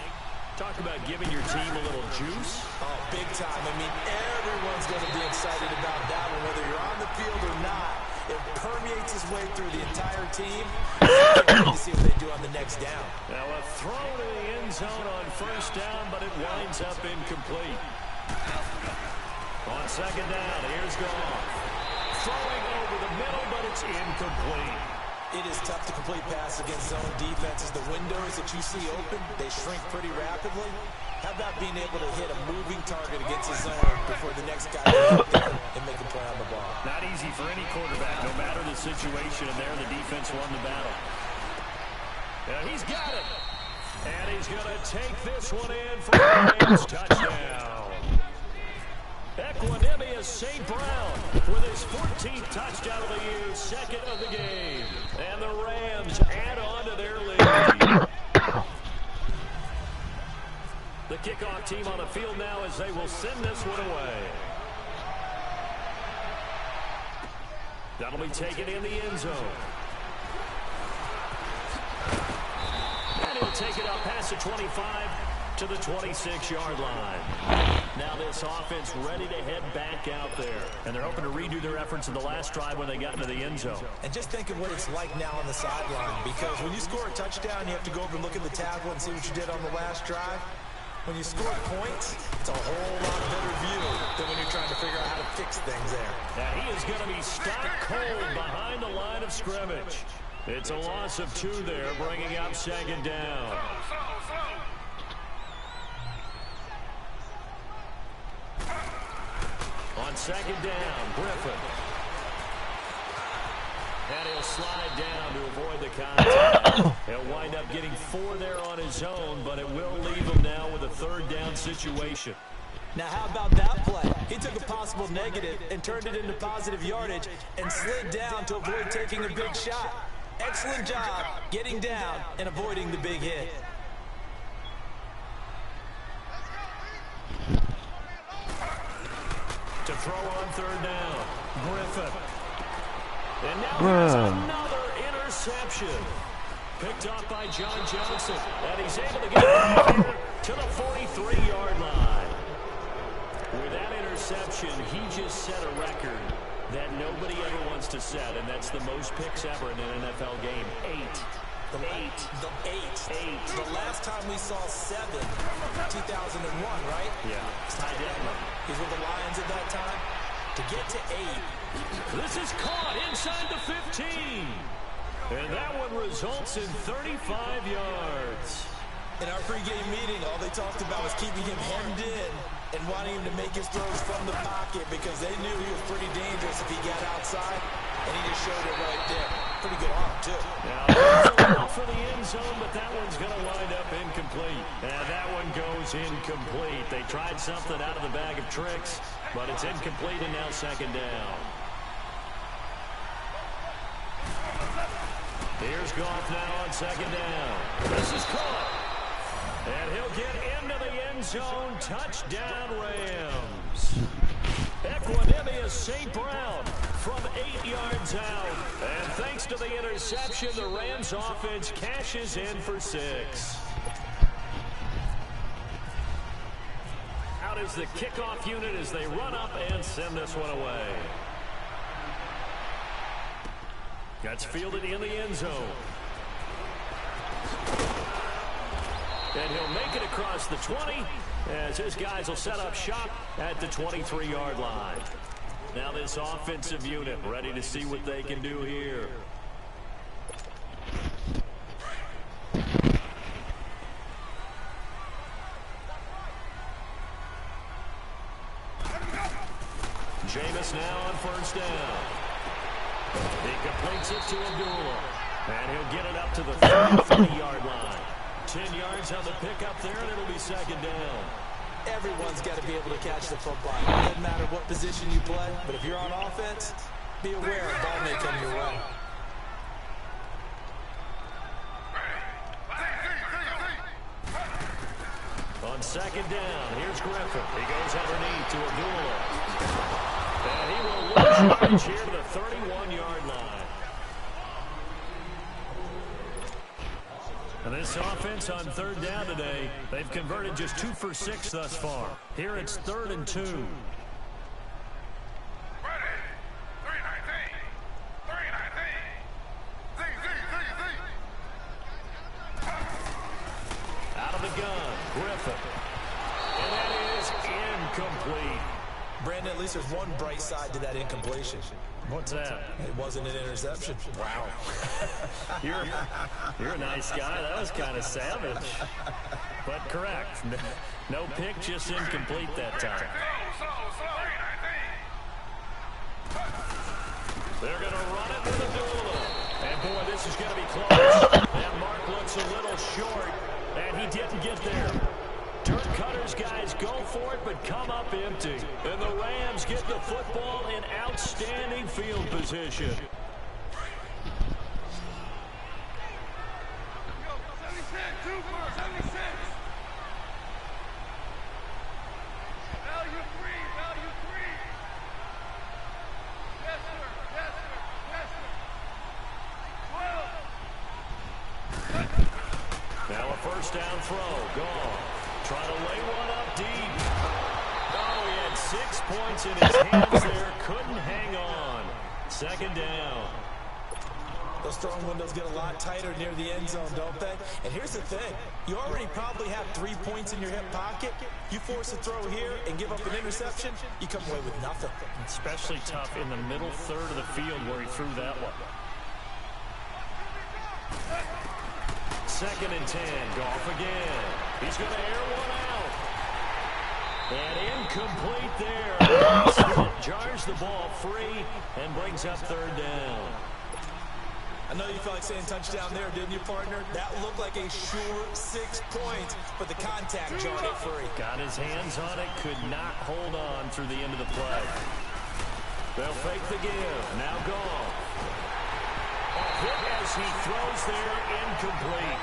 Talk about giving your team a little juice. Oh, big time. I mean, everyone's going to be excited about that one, whether you're on the field or not. It permeates his way through the entire team. To see what they do on the next down. Now a throw to the end zone on first down, but it winds up incomplete. On second down, here's Goff. Throwing over the middle, but it's incomplete. It is tough to complete passes against zone defenses. The windows that you see open, they shrink pretty rapidly. How about being able to hit a moving target against a zone before the next guy can get there and make a play on the ball? Not easy for any quarterback, no matter the situation, and there the defense won the battle. And he's got it. And he's going to take this one in for a Rams touchdown. Equanimous St. Brown with his 14th touchdown of the year, second of the game. And the Rams add on to their lead. The kickoff team on the field now as they will send this one away. That'll be taken in the end zone. And he'll take it up past the 25 to the 26-yard line. Now this offense ready to head back out there. And they're hoping to redo their efforts in the last drive when they got into the end zone. And just think of what it's like now on the sideline. Because when you score a touchdown, you have to go over and look at the tablet and see what you did on the last drive. When you score points, it's a whole lot better view than when you're trying to figure out how to fix things there. Now he is going to be stopped cold behind the line of scrimmage. It's a loss of 2 there, bringing up second down. On second down, Griffin. And he'll slide down to avoid the contact. He'll wind up getting 4 there on his own, but it will leave him now with a third down situation. Now how about that play? He took a possible negative and turned it into positive yardage and slid down to avoid taking a big shot. Excellent job getting down and avoiding the big hit. To throw on third down, Griffin. And now there's another interception. Picked off by John Johnson. And he's able to get it to the 43-yard line. With that interception, he just set a record that nobody ever wants to set, and that's the most picks ever in an NFL game, 8. Eight. The last time we saw 7, 2001, right? Yeah. He's with the Lions at that time. To get to 8. This is caught inside the 15. And that one results in 35 yards. In our pregame meeting, all they talked about was keeping him hemmed in and wanting him to make his throws from the pocket because they knew he was pretty dangerous if he got outside, and he just showed it right there. Pretty good arm, too. Now, for the end zone, but that one's going to wind up incomplete. And that one goes incomplete. They tried something out of the bag of tricks, but it's incomplete, and now second down. Here's Goff now on second down. This is caught. And he'll get into the end zone. Touchdown, Rams. Equanimous St. Brown from 8 yards out. And thanks to the interception, the Rams offense cashes in for 6. Out is the kickoff unit as they run up and send this one away. That's fielded in the end zone. And he'll make it across the 20 as his guys will set up shop at the 23-yard line. Now this offensive unit ready to see what they can do here. Jameis now on first down. He completes it to Abdullah. And he'll get it up to the 30-yard line. 10 yards on the pickup there, and it'll be second down. Everyone's got to be able to catch the football. It doesn't matter what position you play, but if you're on offense, be aware a ball may come your way. On second down, here's Griffin. He goes underneath to Abdullah. And he will lose yards here to the 31-yard line. And this offense on third down today, they've converted just 2 for 6 thus far. Here it's 3rd and 2. Out of the gun, Griffin. And that is incomplete. Brandon, at least there's one bright side to that incompletion. What's that? It wasn't an interception. Wow. You're a nice guy. That was kind of savage. But correct. No pick, just incomplete that time. They're going to run it with Abdullah. And boy, this is going to be close. And Mark looks a little short, and he didn't get there. Dirt Cutter's guys go for it, but come up empty. And the Rams get the football in outstanding field position. Now a first down throw, gone. Trying to lay one up deep. Oh, he had 6 points in his hands there. Couldn't hang on. Second down. Those throwing windows get a lot tighter near the end zone, don't they? And here's the thing. You already probably have 3 points in your hip pocket. You force a throw here and give up an interception, you come away with nothing. Especially tough in the middle third of the field where he threw that one. 2nd and 10. Goff again. He's going to air one out. And incomplete there. Jars the ball free and brings up 3rd down. I know you felt like saying touchdown there, didn't you, partner? That looked like a sure 6 points, but the contact jarred it free. Got his hands on it, could not hold on through the end of the play. They'll fake the give. Now Goff. A hit as he throws there, incomplete.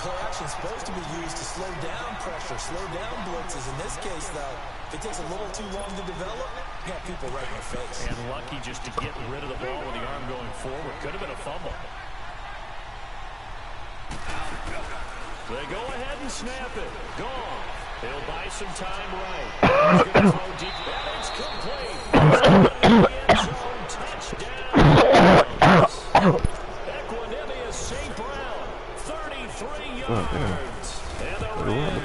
Play action is supposed to be used to slow down pressure, slow down blitzes. In this case, though, if it takes a little too long to develop, you got people right in your face. And lucky just to get rid of the ball with the arm going forward. Could have been a fumble. They go ahead and snap it. Gone. He'll buy some time right. He's going to throw deep. And it's complete. End zone touchdown. Equanimous St. Brown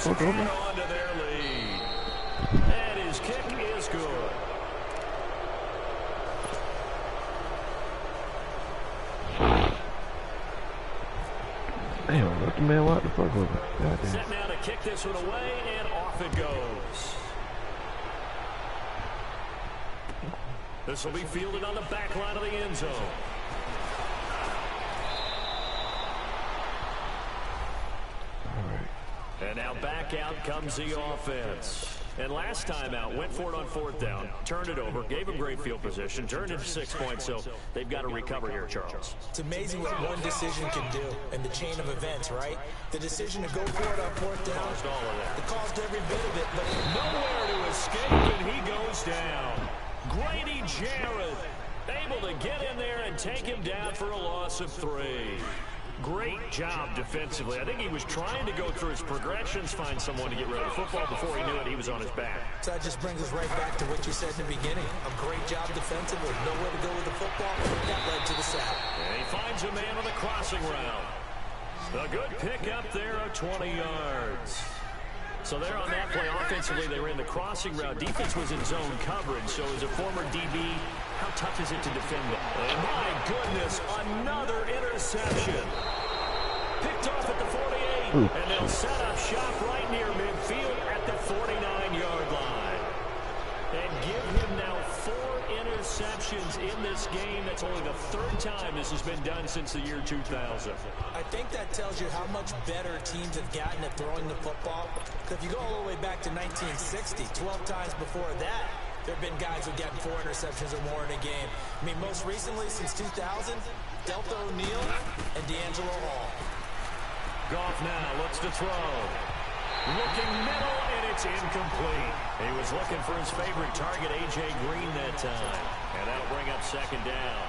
Lions add on to their lead. And his kick is good. Damn, let the man walk the fuck over. Set now to kick this one away, and off it goes. This will be fielded on the back line of the end zone. And now back out comes the offense. And last time out, went for it on 4th down, turned it over, gave them great field position, turned into 6 points, so they've got to recover here, Charles. It's amazing what one decision can do in the chain of events, right? The decision to go for it on 4th down. Caused all of that. It caused every bit of it, but nowhere to escape, and he goes down. Grady Jarrett able to get in there and take him down for a loss of 3. Great job defensively. I think he was trying to go through his progressions, find someone to get rid of the football. Before he knew it, he was on his back. So that just brings us right back to what you said in the beginning. A great job defensively. Nowhere to go with the football. That led to the sack. And he finds a man on the crossing route. A good pick up there of 20 yards. So there on that play, offensively, they were in the crossing route. Defense was in zone coverage, so as a former DB, how tough is it to defend it? And my goodness, another interception. Picked off at the 48, and they'll set up shop right near midfield at the 49-yard line. And give him now 4 interceptions in this game. That's only the 3rd time this has been done since the year 2000. I think that tells you how much better teams have gotten at throwing the football. Because if you go all the way back to 1960, 12 times before that, there have been guys who've gotten 4 interceptions or more in a game. I mean, most recently, since 2000, Delta O'Neal and D'Angelo Hall. Goff now looks to throw. Looking middle, and it's incomplete. He was looking for his favorite target, A.J. Green, that time. And that'll bring up 2nd down.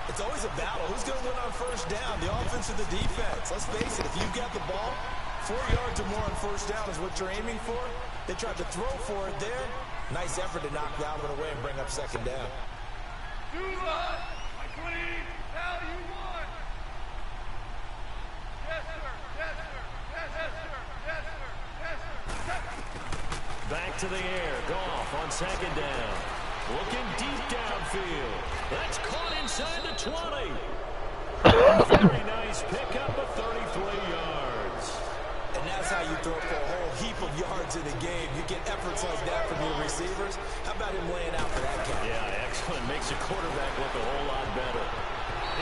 It's always a battle. Who's going to win on 1st down, the offense or the defense? Let's face it, if you've got the ball, 4 yards or more on 1st down is what you're aiming for. They tried to throw for it there. Nice effort to knock that one away and bring up 2nd down. Do not, my queen, now you want. Yes, sir. Yes, sir. Yes, sir. Yes, sir. Yes, sir. Back to the air. Goff on 2nd down. Looking deep downfield. That's caught inside the 20. Very nice pickup of 33 yards. And that's how you throw for a whole heap of yards in a game. You get efforts like that from your receivers. How about him laying out for that catch? Yeah, excellent. Makes the quarterback look a whole lot better.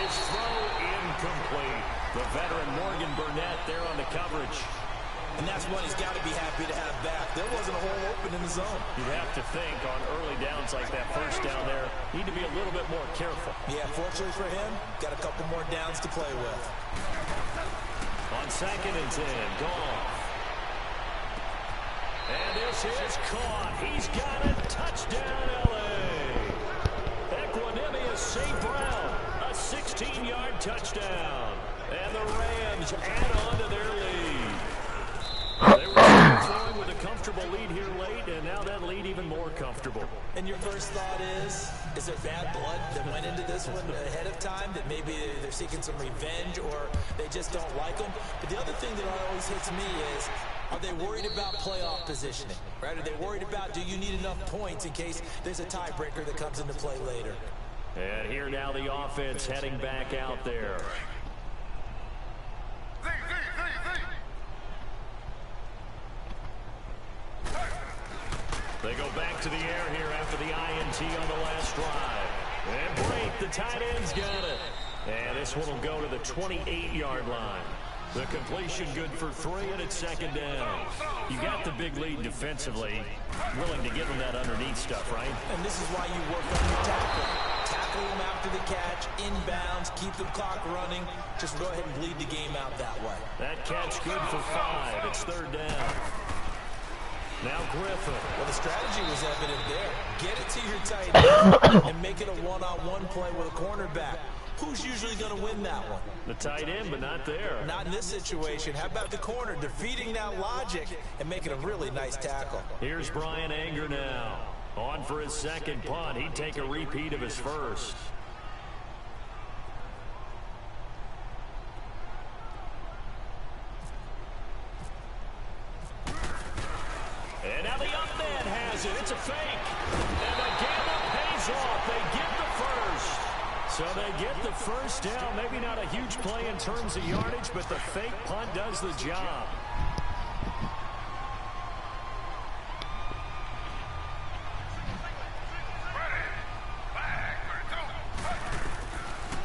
His throw incomplete. The veteran Morgan Burnett there on the coverage. And that's what he's got to be happy to have back. There wasn't a hole open in the zone. You have to think on early downs like that 1st down there, need to be a little bit more careful. Yeah, fortunately for him, got a couple more downs to play with. On 2nd and 10, Goff. And this is caught. He's got it. Touchdown, L.A. Equanimous St. Brown, a 16-yard touchdown. And the Rams add on to their lead. They were throwing with a comfortable lead here late, and now that lead even more comfortable. And your first thought is there bad blood that went into this one ahead of time, that maybe they're seeking some revenge or they just don't like them? But the other thing that always hits me is, are they worried about playoff positioning, right? Are they worried about, do you need enough points in case there's a tiebreaker that comes into play later? And here now the offense heading back out there. They go back to the air here after the INT on the last drive. And Brake, the tight end's got it. And this one will go to the 28-yard line. The completion good for 3, and it's 2nd down. You got the big lead defensively. Willing to give them that underneath stuff, right? And this is why you work on your tackle. Tackle them after the catch, inbounds, keep the clock running. Just go ahead and bleed the game out that way. That catch good for 5. It's 3rd down. Now Griffin. Well, the strategy was evident there. Get it to your tight end and make it a one-on-one play with a cornerback. Who's usually going to win that one? The tight end, but not there. Not in this situation. How about the corner defeating that logic and making a really nice tackle? Here's Brian Anger now. On for his 2nd punt. He'd take a repeat of his 1st. throws it. It's a fake. And the gamble pays off. They get the first. So they get the first down. Maybe not a huge play in terms of yardage, but the fake punt does the job.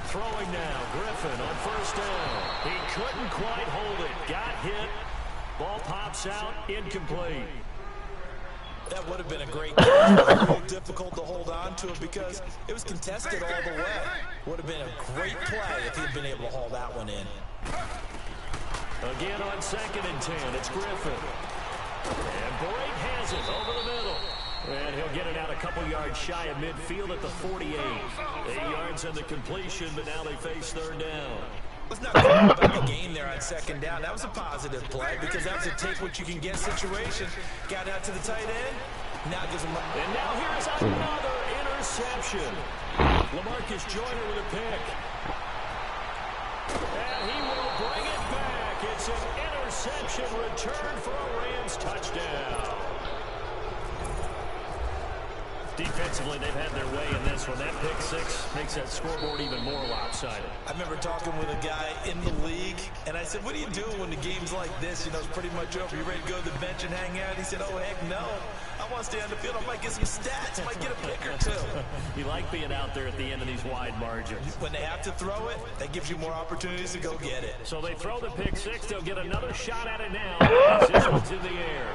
Throwing now, Griffin on first down. He couldn't quite hold it. Got hit. Ball pops out, incomplete. That would have been a great game. It was really difficult to hold on to it because it was contested all the way. Would have been a great play if he'd been able to haul that one in. Again on 2nd and 10, it's Griffin. And Boyd has it over the middle. And he'll get it out a couple yards shy of midfield at the 48. 8 yards on the completion, but now they face 3rd down. Let's not talk about the game there on 2nd down. That was a positive play because that was a take what you can get situation. Got out to the tight end. Now gives him. And now here's another interception. LaMarcus Joyner with a pick. And he will bring it back. It's an interception return for a Rams touchdown. Defensively, they've had their way in this one. That pick 6 makes that scoreboard even more lopsided. I remember talking with a guy in the league, and I said, what do you do when the game's like this? You know, it's pretty much over. You ready to go to the bench and hang out? He said, oh, heck no. I want to stay on the field. I might get some stats. I might get a pick or two. You like being out there at the end of these wide margins. When they have to throw it, that gives you more opportunities to go get it. So they throw the pick 6. They'll get another shot at it now. As this one's in the air.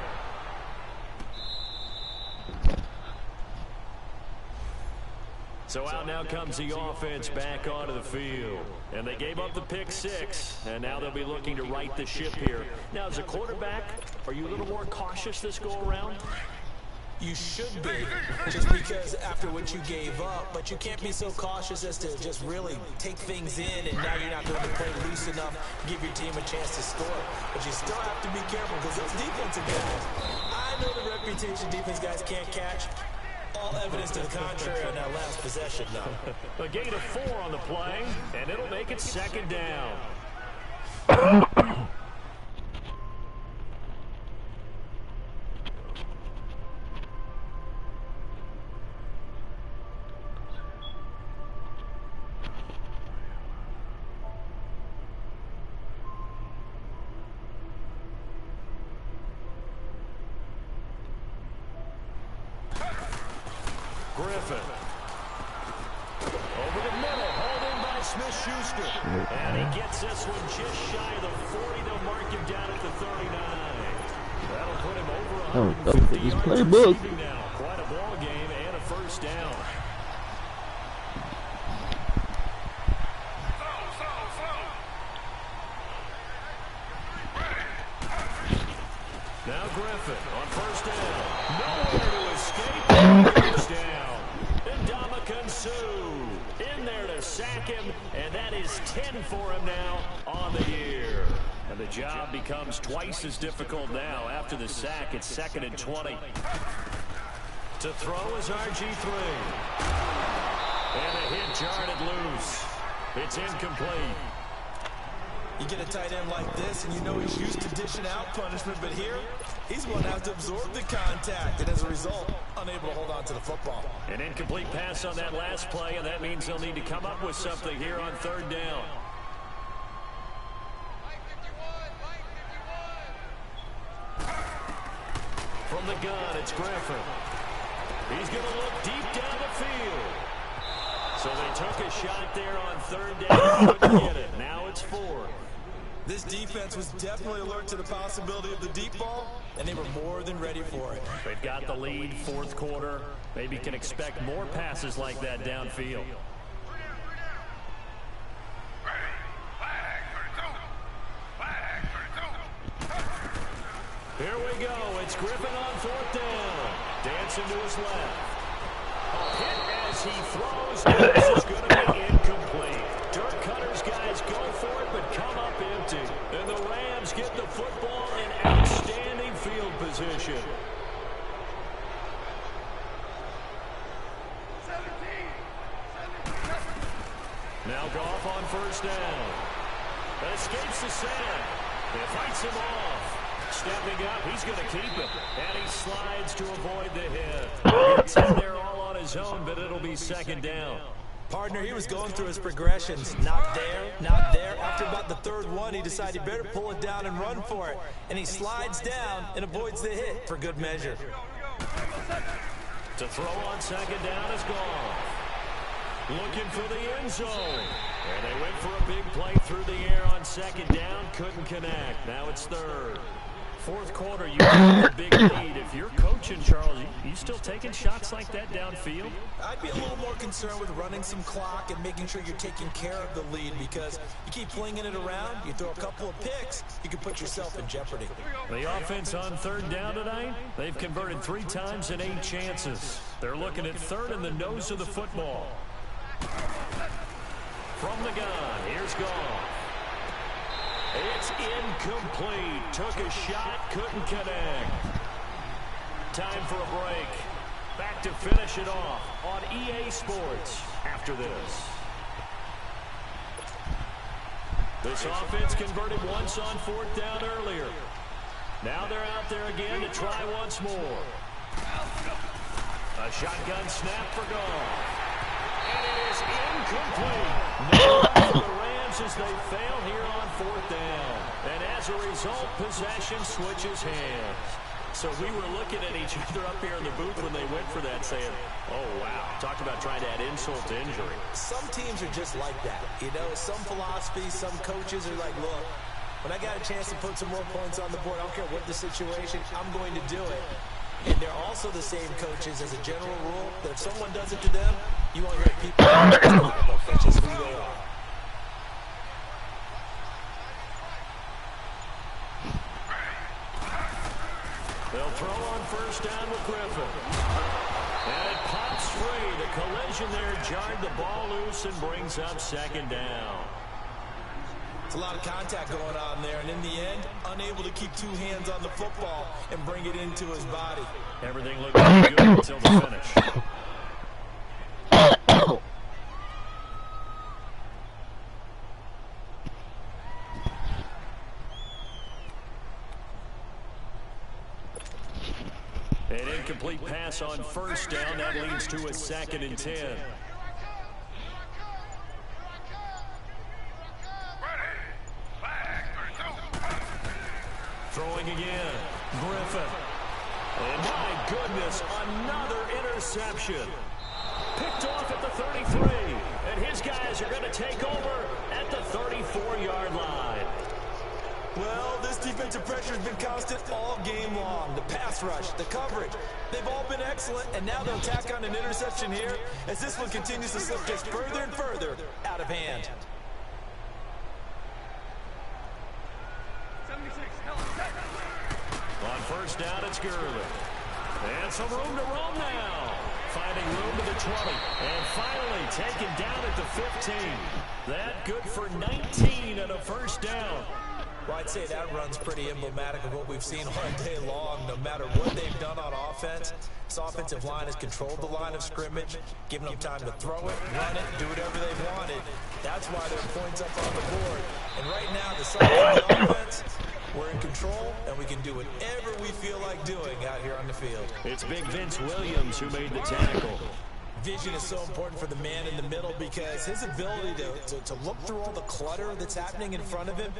So out now comes the offense back onto the field. And they gave up the pick 6, and now they'll be looking to right the ship here. Now, as a quarterback, are you a little more cautious this go-around? You should be, just because after what you gave up, but you can't be so cautious as to just really take things in, and now you're not going to play loose enough to give your team a chance to score. But you still have to be careful because those defensive guys, I know the reputation defense guys can't catch. All evidence to the contrary on that last possession, though. A gain of 4 on the play, and it'll make it 2nd down. Griffin. Over the middle, holding by Smith-Schuster. And he gets this one just shy of the 40. They'll mark him down at the 39. That'll put him over 150 yards receiving now. Quite a ball game and a first down. Now Griffin on first down. Nowhere to escape. First down. Ndamukong Suh in there to sack him, and that is 10 for him now on the year. And the job becomes twice as difficult now. After the sack, it's 2nd and 20. To throw is RG3. And a hit jarred it loose. It's incomplete. You get a tight end like this, and you know he's used to dishing out punishment, but here, he's going to have to absorb the contact, and as a result, unable to hold on to the football. An incomplete pass on that last play, and that means they'll need to come up with something here on 3rd down. From the gun, it's Griffin. He's going to look deep down the field. So they took a shot there on 3rd down. Couldn't get it. Now it's 4. This defense was definitely alert to the possibility of the deep ball, and they were more than ready for it. They've got the lead, 4th quarter. Maybe can expect more passes like that downfield. Here we go. It's Griffin on 4th down. Dancing to his left. A hit as he throws. This is going to be incomplete. Dirk Cutter's guys go for it, but come up empty. And the Rams get the football in outstanding field position. 17. Now Goff on 1st down. Escapes the sack. It fights him off. Stepping up, he's going to keep it. And he slides to avoid the hit. Gets in there all on his own, but it'll be second down. Partner, he was going through his progressions. Not there, not there. After about the third one, he decided he better pull it down and run for it. And he slides down and avoids the hit for good measure. To throw on second down is gone. Looking for the end zone. And they went for a big play through the air on second down. Couldn't connect. Now it's third. Fourth quarter, you have a big lead. If you're coaching, Charles, you still taking shots like that downfield? I'd be a little more concerned with running some clock and making sure you're taking care of the lead, because you keep flinging it around, you throw a couple of picks, you can put yourself in jeopardy. The offense on third down tonight, they've converted 3 times in 8 chances. They're looking at third in the nose of the football. From the gun, here's Goff. It's incomplete. Took a shot, couldn't connect. Time for a break. Back to finish it off on EA Sports after this. This offense converted once on fourth down earlier. Now they're out there again to try once more. A shotgun snap for Goff. And it is incomplete. No for the Rams as they fail here on fourth down. And as a result, possession switches hands. So we were looking at each other up here in the booth when they went for that, saying, oh, wow. Talk about trying to add insult to injury. Some teams are just like that. You know, some philosophies, some coaches are like, look, when I got a chance to put some more points on the board, I don't care what the situation, I'm going to do it. And they're also the same coaches as a general rule that if someone does it to them, you won't hear people talk about that's just who they are. They'll throw on first down with Griffin. And it pops free. The collision there jarred the ball loose and brings up second down. It's a lot of contact going on there, and in the end, unable to keep 2 hands on the football and bring it into his body. Everything looked good until the finish. An incomplete pass on first down. That leads to a 2nd and 10. Throwing again. Griffin. And my goodness, another interception. Picked off at the 33. And his guys are going to take over at the 34-yard line. Well, this defensive pressure has been constant all game long. The pass rush, the coverage, they've all been excellent, and now they'll tack on an interception here as this one continues to slip just further and further out of hand. On first down, it's Gurley. And some room to roam now. Finding room to the 20. And finally taken down at the 15. That good for 19 and a first down. Well, I'd say that run's pretty emblematic of what we've seen all day long. No matter what they've done on offense, this offensive line has controlled the line of scrimmage, given them time to throw it, run it, do whatever they wanted. That's why there are points up on the board. And right now, the side of the offense, we're in control, and we can do whatever we feel like doing out here on the field. It's big Vince Williams who made the tackle. Vision is so important for the man in the middle because his ability to look through all the clutter that's happening in front of him,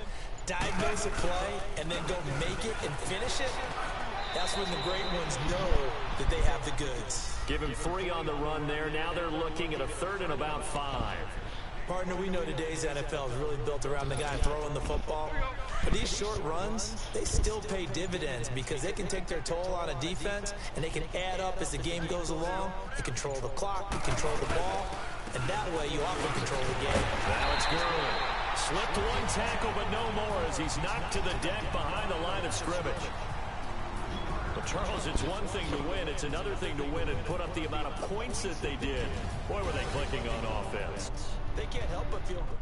diagnose a play, and then go make it and finish it, that's when the great ones know that they have the goods. Give him 3 on the run there. Now they're looking at a 3rd and about 5. Partner, we know today's NFL is really built around the guy throwing the football. But these short runs, they still pay dividends because they can take their toll on a defense and they can add up as the game goes along. They control the clock, they control the ball, and that way you often control the game. Now it's Gurley. Slipped 1 tackle, but no more as he's knocked to the deck behind the line of scrimmage. But Charles, it's one thing to win. It's another thing to win and put up the amount of points that they did. Boy, were they clicking on offense. They can't help but feel good.